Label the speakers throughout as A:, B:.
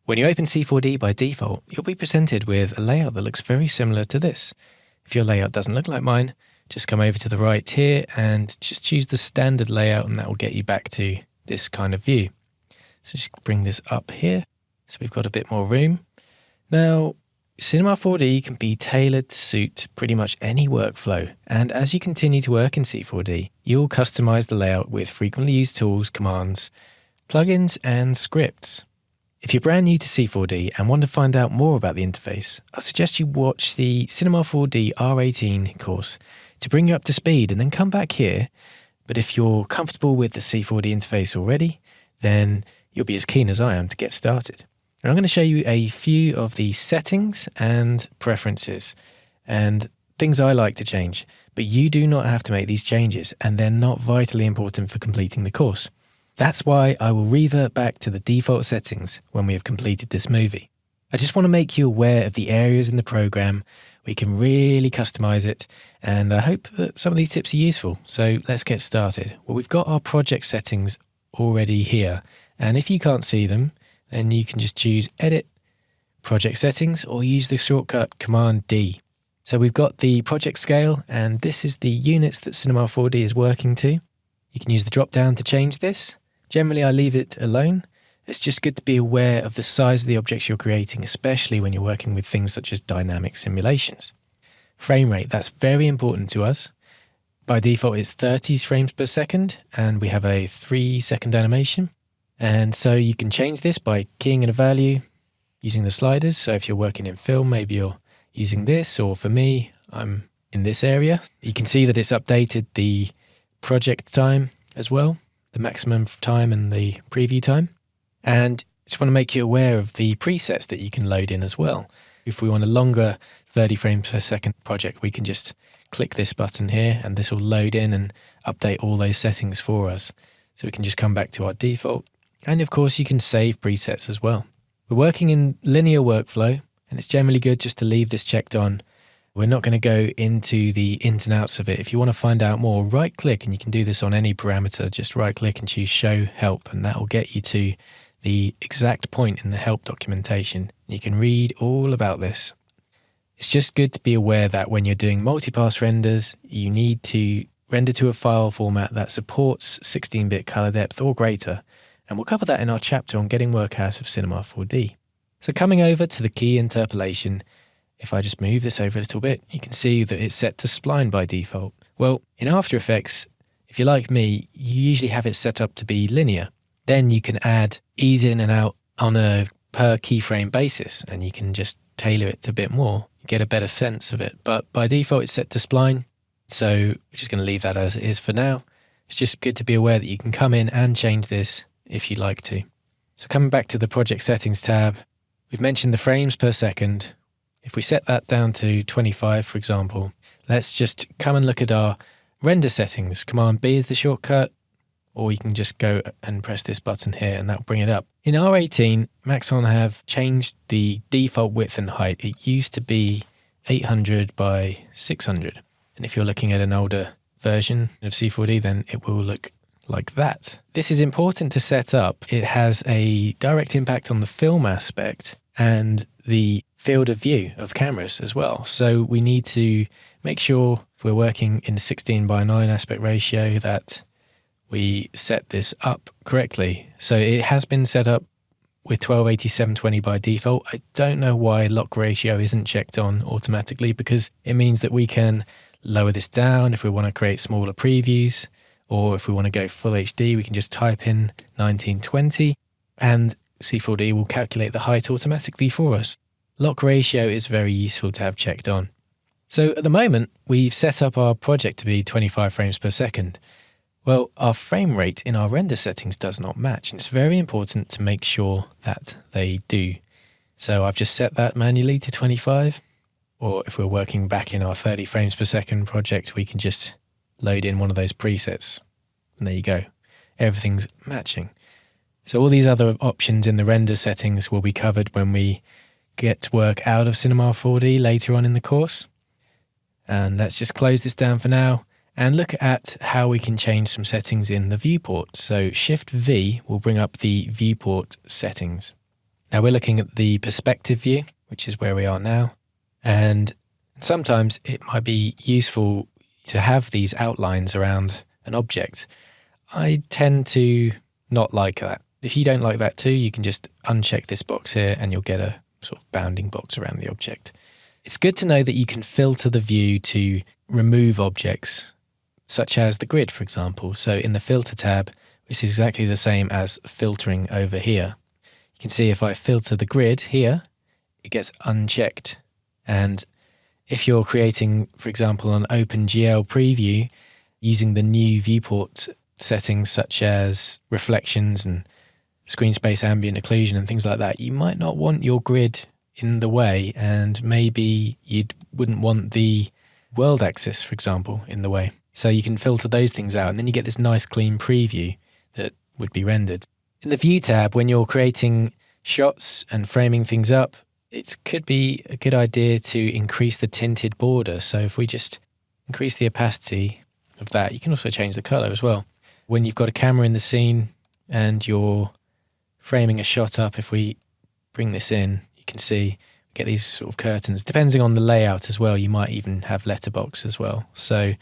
A: When you open C4D by default, you'll be presented with a layout that looks very similar to this. If your layout doesn't look like mine, just come over to the right here and just choose the standard layout, and that will get you back to this kind of view. So just bring this up here so we've got a bit more room. Now, Cinema 4D can be tailored to suit pretty much any workflow, and as you continue to work in C4D, you'll customize the layout with frequently used tools, commands, plugins, and scripts. If you're brand new to C4D and want to find out more about the interface, I suggest you watch the Cinema 4D R18 course to bring you up to speed and then come back here. But if you're comfortable with the C4D interface already, then you'll be as keen as I am to get started. And I'm going to show you a few of the settings and preferences and things I like to change, but you do not have to make these changes, and they're not vitally important for completing the course. That's why I will revert back to the default settings when we have completed this movie. I just want to make you aware of the areas in the program where you can really customize it, and I hope that some of these tips are useful. So let's get started. Well, we've got our project settings already here, and if you can't see them, then you can just choose Edit, Project Settings, or use the shortcut Command D. So we've got the project scale, and this is the units that Cinema 4D is working to. You can use the drop down to change this. Generally, I leave it alone. It's just good to be aware of the size of the objects you're creating, especially when you're working with things such as dynamic simulations. Frame rate, that's very important to us. By default, it's 30 frames per second, and we have a 3-second animation. And so you can change this by keying in a value using the sliders. So if you're working in film, maybe you're using this, or for me, I'm in this area. You can see that it's updated the project time as well, the maximum time and the preview time. And I just want to make you aware of the presets that you can load in as well. If we want a longer 30 frames per second project, we can just click this button here and this will load in and update all those settings for us. So we can just come back to our default. And of course, you can save presets as well. We're working in linear workflow, and it's generally good just to leave this checked on. We're not going to go into the ins and outs of it. If you want to find out more, right click, and you can do this on any parameter. Just right click and choose Show Help, and that will get you to the exact point in the help documentation. You can read all about this. It's just good to be aware that when you're doing multipass renders, you need to render to a file format that supports 16-bit color depth or greater. And we'll cover that in our chapter on getting work out of Cinema 4D. So coming over to the key interpolation, if I just move this over a little bit, you can see that it's set to spline by default. Well, in After Effects, if you're like me, you usually have it set up to be linear. Then you can add ease in and out on a per keyframe basis, and you can just tailor it a bit more, get a better sense of it. But by default, it's set to spline. So we're just going to leave that as it is for now. It's just good to be aware that you can come in and change this if you'd like to. So coming back to the project settings tab, we've mentioned the frames per second. If we set that down to 25, for example, let's just come and look at our render settings. Command B is the shortcut, or you can just go and press this button here and that'll bring it up. In R18, Maxon have changed the default width and height. It used to be 800 by 600. And if you're looking at an older version of C4D, then it will look like that. This is important to set up. It has a direct impact on the film aspect and the field of view of cameras as well. So we need to make sure if we're working in 16 by 9 aspect ratio that we set this up correctly. So it has been set up with 1280-720 by default. I don't know why lock ratio isn't checked on automatically, because it means that we can lower this down if we want to create smaller previews. Or if we want to go full HD, we can just type in 1920 and C4D will calculate the height automatically for us. Lock ratio is very useful to have checked on. So at the moment, we've set up our project to be 25 frames per second. Well, our frame rate in our render settings does not match, and it's very important to make sure that they do. So I've just set that manually to 25, or if we're working back in our 30 frames per second project, we can just load in one of those presets. And there you go. Everything's matching. So all these other options in the render settings will be covered when we get work out of Cinema 4D later on in the course. And let's just close this down for now and look at how we can change some settings in the viewport. So Shift V will bring up the viewport settings. Now we're looking at the perspective view, which is where we are now. And sometimes it might be useful to have these outlines around an object. I tend to not like that. If you don't like that too, you can just uncheck this box here and you'll get a sort of bounding box around the object. It's good to know that you can filter the view to remove objects, such as the grid, for example. So in the filter tab, which is exactly the same as filtering over here, you can see if I filter the grid here, it gets unchecked. And if you're creating, for example, an OpenGL preview using the new viewport settings such as reflections and screen space ambient occlusion and things like that, you might not want your grid in the way, and maybe you wouldn't want the world axis, for example, in the way. So you can filter those things out and then you get this nice clean preview that would be rendered. In the View tab, when you're creating shots and framing things up, it could be a good idea to increase the tinted border. So if we just increase the opacity of that, you can also change the color as well. When you've got a camera in the scene and you're framing a shot up, if we bring this in, you can see we get these sort of curtains. Depending on the layout as well, you might even have letterbox as well. So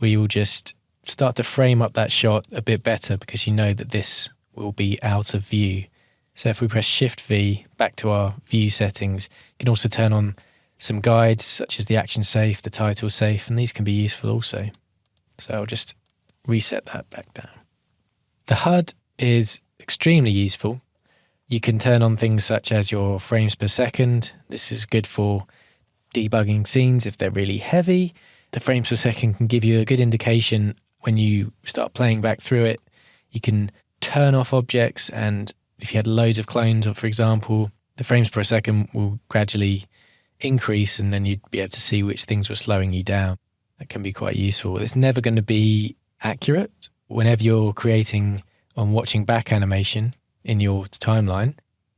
A: we will just start to frame up that shot a bit better because you know that this will be out of view. So if we press Shift V back to our view settings, you can also turn on some guides such as the action safe, the title safe, and these can be useful also. So I'll just reset that back down. The HUD is extremely useful. You can turn on things such as your frames per second. This is good for debugging scenes if they're really heavy. The frames per second can give you a good indication when you start playing back through it. You can turn off objects, and if you had loads of clones, or for example, the frames per second will gradually increase and then you'd be able to see which things were slowing you down. That can be quite useful. It's never going to be accurate. Whenever you're creating on watching back animation in your timeline,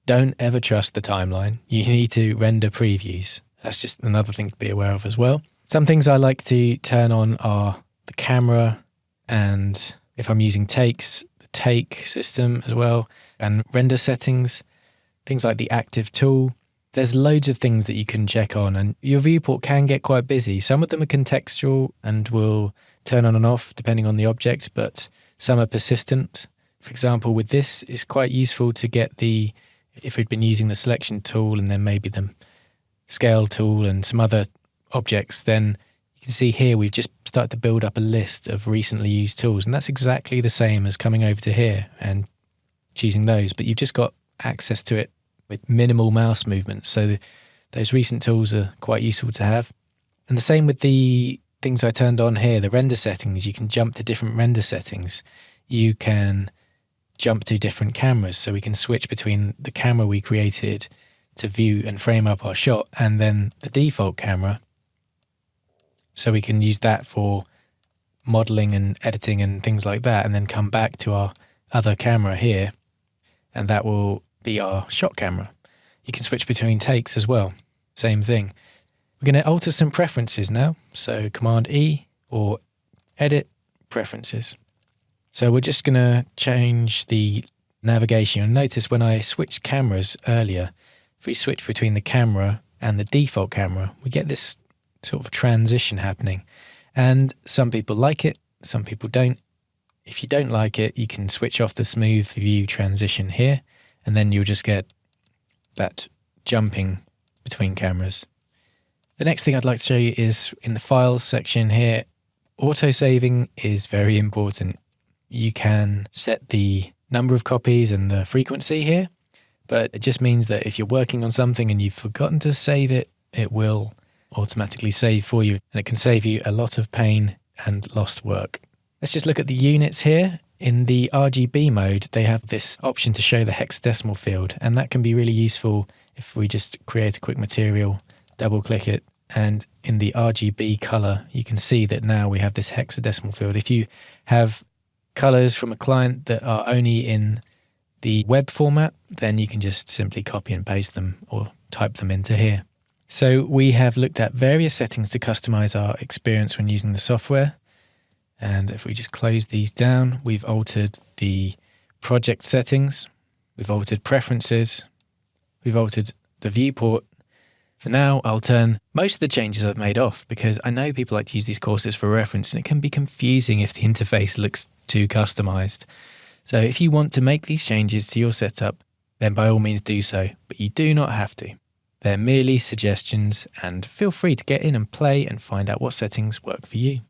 A: don't ever trust the timeline. You need to render previews. That's just another thing to be aware of as well. Some things I like to turn on are the camera, and if I'm using takes, the take system as well, and render settings, things like the active tool. There's loads of things that you can check on, and your viewport can get quite busy. Some of them are contextual and will turn on and off depending on the object, but some are persistent. For example, with this, it's quite useful to get if we'd been using the selection tool and then maybe the scale tool and some other objects, then you can see here we've just started to build up a list of recently used tools, and that's exactly the same as coming over to here and choosing those, but you've just got access to it with minimal mouse movement. So those recent tools are quite useful to have. And the same with the things I turned on here, the render settings. You can jump to different render settings. You can jump to different cameras. So we can switch between the camera we created to view and frame up our shot and then the default camera. So we can use that for modeling and editing and things like that, and then come back to our other camera here, and that will be our shot camera. You can switch between takes as well. Same thing. We're going to alter some preferences now. So Command E or Edit Preferences. So we're just going to change the navigation. You'll notice when I switched cameras earlier, if we switch between the camera and the default camera, we get this sort of transition happening. And some people like it, some people don't. If you don't like it, you can switch off the smooth view transition here, and then you'll just get that jumping between cameras. The next thing I'd like to show you is in the Files section here. Autosaving is very important. You can set the number of copies and the frequency here, but it just means that if you're working on something and you've forgotten to save it, it will automatically save for you, and it can save you a lot of pain and lost work. Let's just look at the units here. In the RGB mode, they have this option to show the hexadecimal field, and that can be really useful if we just create a quick material, double click it, and in the RGB color, you can see that now we have this hexadecimal field. If you have colors from a client that are only in the web format, then you can just simply copy and paste them or type them into here. So we have looked at various settings to customize our experience when using the software. And if we just close these down, we've altered the project settings, we've altered preferences, We've altered the viewport. For now, I'll turn most of the changes I've made off because I know people like to use these courses for reference and it can be confusing if the interface looks too customized. So if you want to make these changes to your setup, then by all means do so, but you do not have to. They're merely suggestions, and feel free to get in and play and find out what settings work for you.